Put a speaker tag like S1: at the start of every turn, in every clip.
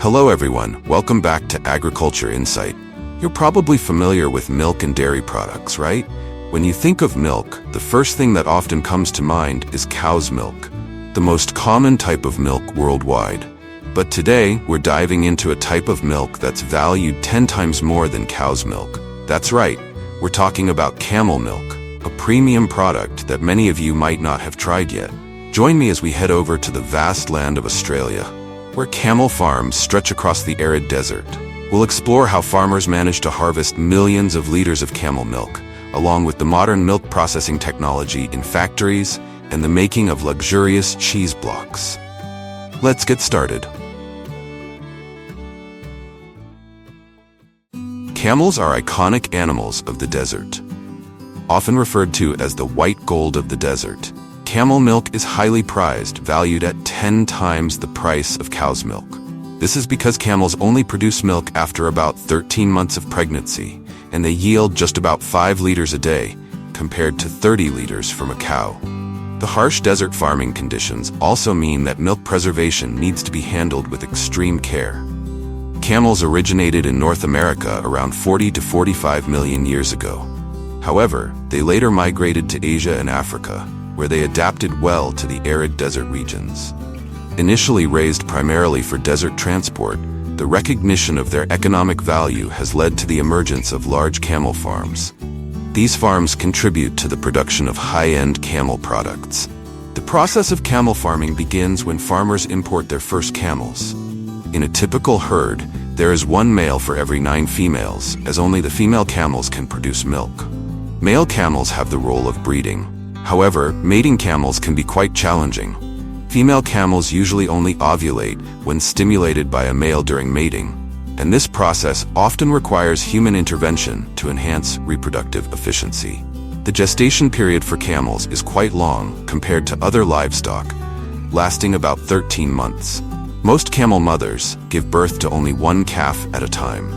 S1: Hello everyone, welcome back to Agriculture Insight. You're probably familiar with milk and dairy products, right? When you think of milk, the first thing that often comes to mind is cow's milk, the most common type of milk worldwide. But today, we're diving into a type of milk that's valued 10 times more than cow's milk. That's right, we're talking about camel milk, a premium product that many of you might not have tried yet. Join me as we head over to the vast land of Australia, where camel farms stretch across the arid desert. We'll explore how farmers manage to harvest millions of liters of camel milk, along with the modern milk processing technology in factories and the making of luxurious cheese blocks. Let's get started. Camels are iconic animals of the desert. Often referred to as the white gold of the desert, camel milk is highly prized, valued at 10 times the price of cow's milk. This is because camels only produce milk after about 13 months of pregnancy, and they yield just about 5 liters a day, compared to 30 liters from a cow. The harsh desert farming conditions also mean that milk preservation needs to be handled with extreme care. Camels originated in North America around 40 to 45 million years ago. However, they later migrated to Asia and Africa, where they adapted well to the arid desert regions. Initially raised primarily for desert transport, the recognition of their economic value has led to the emergence of large camel farms. These farms contribute to the production of high-end camel products. The process of camel farming begins when farmers import their first camels. In a typical herd, there is one male for every 9 females, as only the female camels can produce milk. Male camels have the role of breeding. However, mating camels can be quite challenging. Female camels usually only ovulate when stimulated by a male during mating, and this process often requires human intervention to enhance reproductive efficiency. The gestation period for camels is quite long compared to other livestock, lasting about 13 months. Most camel mothers give birth to only one calf at a time.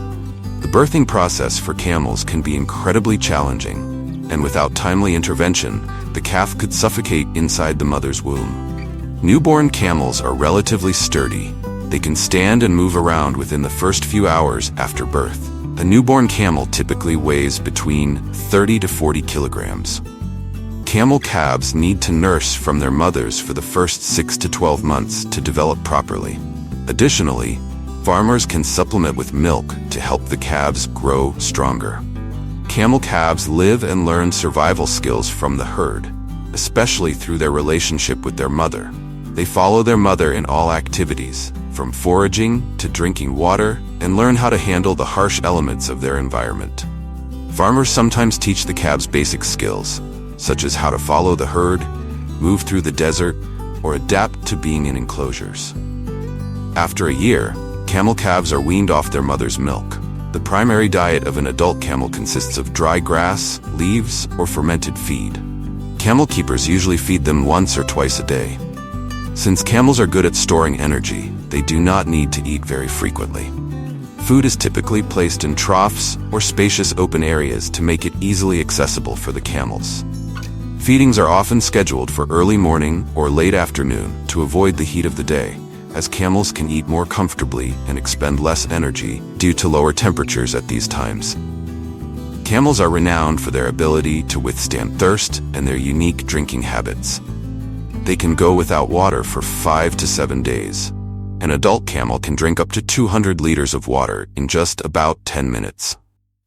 S1: The birthing process for camels can be incredibly challenging, and without timely intervention, the calf could suffocate inside the mother's womb. Newborn camels are relatively sturdy. They can stand and move around within the first few hours after birth. A newborn camel typically weighs between 30 to 40 kilograms. Camel calves need to nurse from their mothers for the first 6 to 12 months to develop properly. Additionally, farmers can supplement with milk to help the calves grow stronger. Camel calves live and learn survival skills from the herd, especially through their relationship with their mother. They follow their mother in all activities, from foraging to drinking water, and learn how to handle the harsh elements of their environment. Farmers sometimes teach the calves basic skills, such as how to follow the herd, move through the desert, or adapt to being in enclosures. After a year, camel calves are weaned off their mother's milk. The primary diet of an adult camel consists of dry grass, leaves, or fermented feed. Camel keepers usually feed them once or twice a day. Since camels are good at storing energy, they do not need to eat very frequently. Food is typically placed in troughs or spacious open areas to make it easily accessible for the camels. Feedings are often scheduled for early morning or late afternoon to avoid the heat of the day, as camels can eat more comfortably and expend less energy due to lower temperatures at these times. Camels are renowned for their ability to withstand thirst and their unique drinking habits. They can go without water for 5 to 7 days. An adult camel can drink up to 200 liters of water in just about 10 minutes.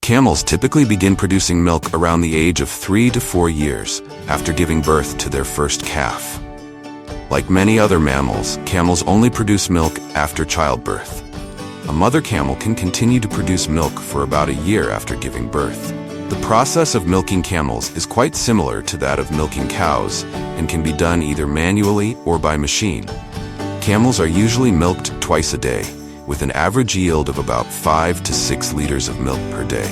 S1: Camels typically begin producing milk around the age of 3 to 4 years after giving birth to their first calf. Like many other mammals, camels only produce milk after childbirth. A mother camel can continue to produce milk for about a year after giving birth. The process of milking camels is quite similar to that of milking cows and can be done either manually or by machine. Camels are usually milked twice a day, with an average yield of about 5 to 6 liters of milk per day.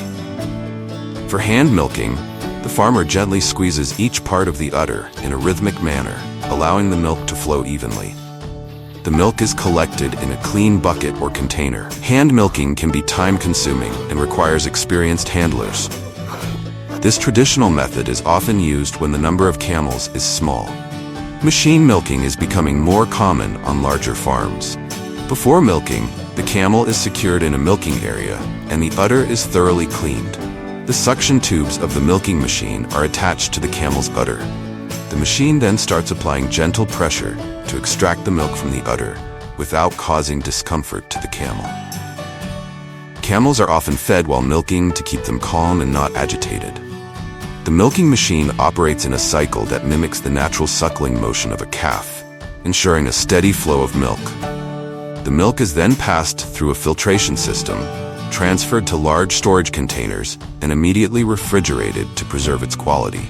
S1: For hand milking, the farmer gently squeezes each part of the udder in a rhythmic manner, allowing the milk to flow evenly. The milk is collected in a clean bucket or container. Hand milking can be time-consuming and requires experienced handlers. This traditional method is often used when the number of camels is small. Machine milking is becoming more common on larger farms. Before milking, The camel is secured in a milking area, and the udder is thoroughly cleaned. The suction tubes of the milking machine are attached to the camel's udder. The machine then starts applying gentle pressure to extract the milk from the udder without causing discomfort to the camel. Camels are often fed while milking to keep them calm and not agitated. The milking machine operates in a cycle that mimics the natural suckling motion of a calf, ensuring a steady flow of milk. The milk is then passed through a filtration system, transferred to large storage containers, and immediately refrigerated to preserve its quality.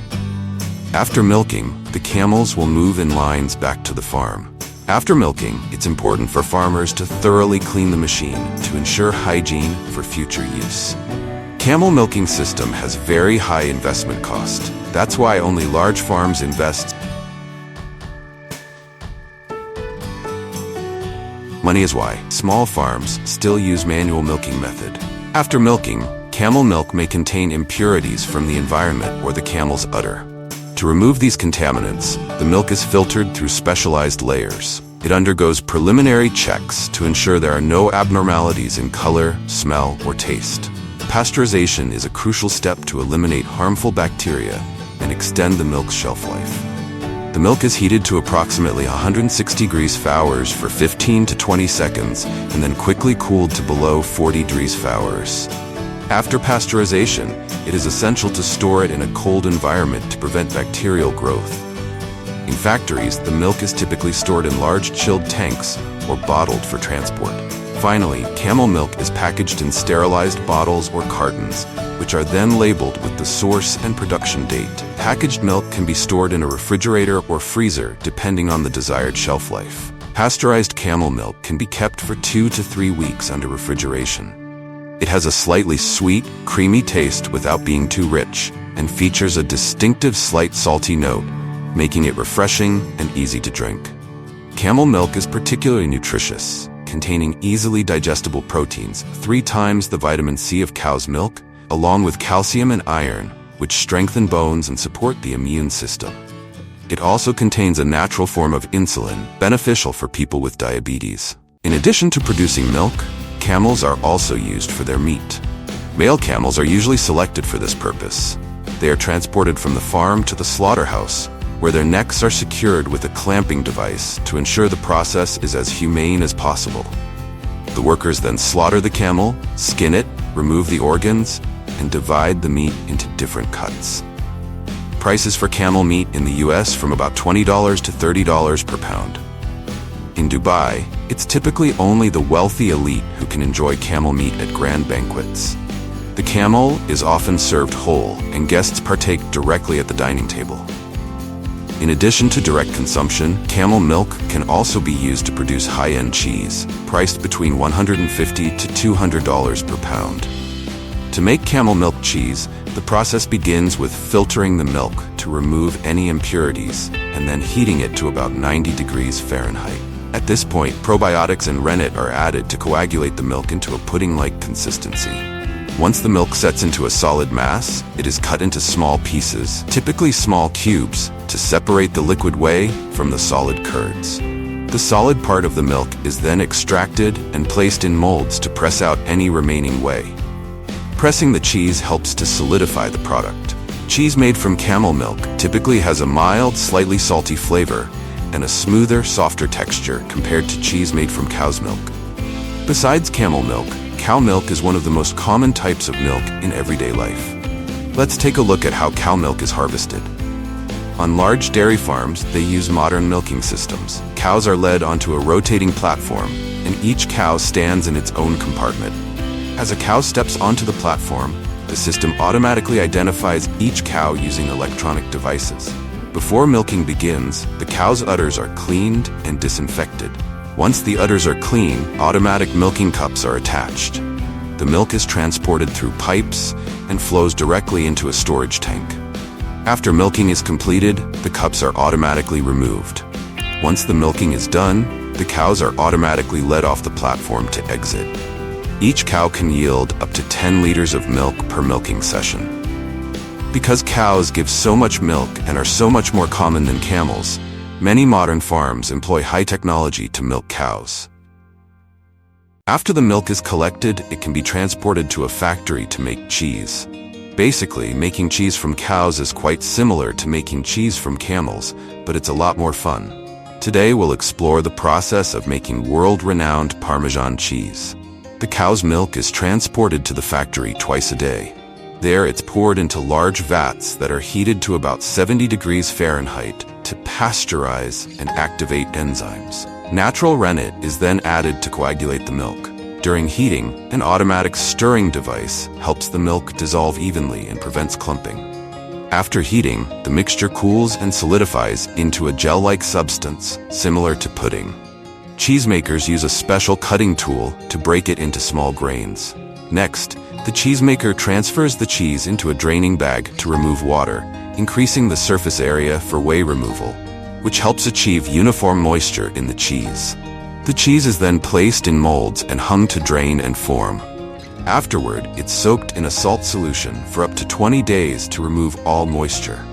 S1: After milking, the camels will move in lines back to the farm. After milking, it's important for farmers to thoroughly clean the machine to ensure hygiene for future use. Camel milking system has very high investment cost. That's why only large farms invest. Money is why small farms still use manual milking method. After milking, camel milk may contain impurities from the environment or the camel's udder. To remove these contaminants, the milk is filtered through specialized layers. It undergoes preliminary checks to ensure there are no abnormalities in color, smell, or taste. Pasteurization is a crucial step to eliminate harmful bacteria and extend the milk's shelf life. The milk is heated to approximately 160 degrees Fahrenheit for 15 to 20 seconds and then quickly cooled to below 40 degrees Fahrenheit. After pasteurization, it is essential to store it in a cold environment to prevent bacterial growth. In factories, the milk is typically stored in large chilled tanks or bottled for transport. Finally, camel milk is packaged in sterilized bottles or cartons, which are then labeled with the source and production date. Packaged milk can be stored in a refrigerator or freezer depending on the desired shelf life. Pasteurized camel milk can be kept for 2 to 3 weeks under refrigeration. It has a slightly sweet, creamy taste without being too rich, and features a distinctive slight salty note, making it refreshing and easy to drink. Camel milk is particularly nutritious, containing easily digestible proteins, 3 times the vitamin C of cow's milk, along with calcium and iron, which strengthen bones and support the immune system. It also contains a natural form of insulin, beneficial for people with diabetes. In addition to producing milk, camels are also used for their meat. Male camels are usually selected for this purpose. They are transported from the farm to the slaughterhouse, where their necks are secured with a clamping device to ensure the process is as humane as possible. The workers then slaughter the camel, skin it, remove the organs, and divide the meat into different cuts. Prices for camel meat in the US from about $20 to $30 per pound. In Dubai, it's typically only the wealthy elite who can enjoy camel meat at grand banquets. The camel is often served whole, and guests partake directly at the dining table. In addition to direct consumption, camel milk can also be used to produce high-end cheese, priced between $150 to $200 per pound. To make camel milk cheese, the process begins with filtering the milk to remove any impurities, and then heating it to about 90 degrees Fahrenheit. At this point, probiotics and rennet are added to coagulate the milk into a pudding-like consistency. Once the milk sets into a solid mass, it is cut into small pieces, typically small cubes, to separate the liquid whey from the solid curds. The solid part of the milk is then extracted and placed in molds to press out any remaining whey. Pressing the cheese helps to solidify the product. Cheese made from camel milk typically has a mild, slightly salty flavor and a smoother, softer texture compared to cheese made from cow's milk. Besides camel milk, cow milk is one of the most common types of milk in everyday life. Let's take a look at how cow milk is harvested. On large dairy farms, they use modern milking systems. Cows are led onto a rotating platform, and each cow stands in its own compartment. As a cow steps onto the platform, the system automatically identifies each cow using electronic devices. Before milking begins, the cow's udders are cleaned and disinfected. Once the udders are clean, automatic milking cups are attached. The milk is transported through pipes and flows directly into a storage tank. After milking is completed, the cups are automatically removed. Once the milking is done, the cows are automatically led off the platform to exit. Each cow can yield up to 10 liters of milk per milking session. Because cows give so much milk and are so much more common than camels, many modern farms employ high technology to milk cows. After the milk is collected, it can be transported to a factory to make cheese. Basically, making cheese from cows is quite similar to making cheese from camels, but it's a lot more fun. Today we'll explore the process of making world-renowned Parmesan cheese. The cow's milk is transported to the factory twice a day. There it's poured into large vats that are heated to about 70 degrees Fahrenheit to pasteurize and activate enzymes. Natural rennet is then added to coagulate the milk. During heating, an automatic stirring device helps the milk dissolve evenly and prevents clumping. After heating, the mixture cools and solidifies into a gel-like substance, similar to pudding. Cheesemakers use a special cutting tool to break it into small grains. Next, the cheesemaker transfers the cheese into a draining bag to remove water, increasing the surface area for whey removal, which helps achieve uniform moisture in the cheese. The cheese is then placed in molds and hung to drain and form. Afterward, it's soaked in a salt solution for up to 20 days to remove all moisture.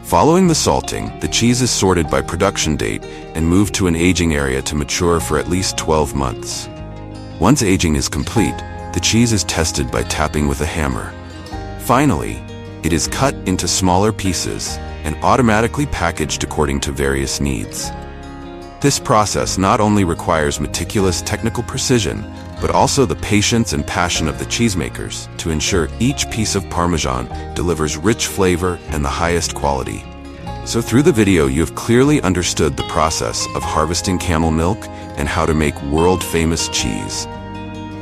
S1: Following the salting, the cheese is sorted by production date and moved to an aging area to mature for at least 12 months. Once aging is complete, the cheese is tested by tapping with a hammer. Finally, it is cut into smaller pieces and automatically packaged according to various needs. This process not only requires meticulous technical precision, but also the patience and passion of the cheesemakers to ensure each piece of Parmesan delivers rich flavor and the highest quality. So through the video, you have clearly understood the process of harvesting camel milk and how to make world-famous cheese.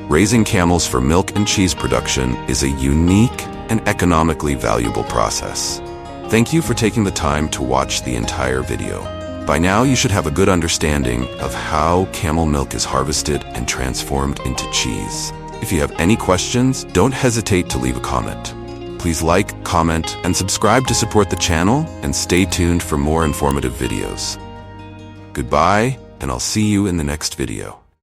S1: Raising camels for milk and cheese production is a unique and economically valuable process. Thank you for taking the time to watch the entire video. By now, you should have a good understanding of how camel milk is harvested and transformed into cheese. If you have any questions, don't hesitate to leave a comment. Please like, comment, and subscribe to support the channel, and stay tuned for more informative videos. Goodbye, and I'll see you in the next video.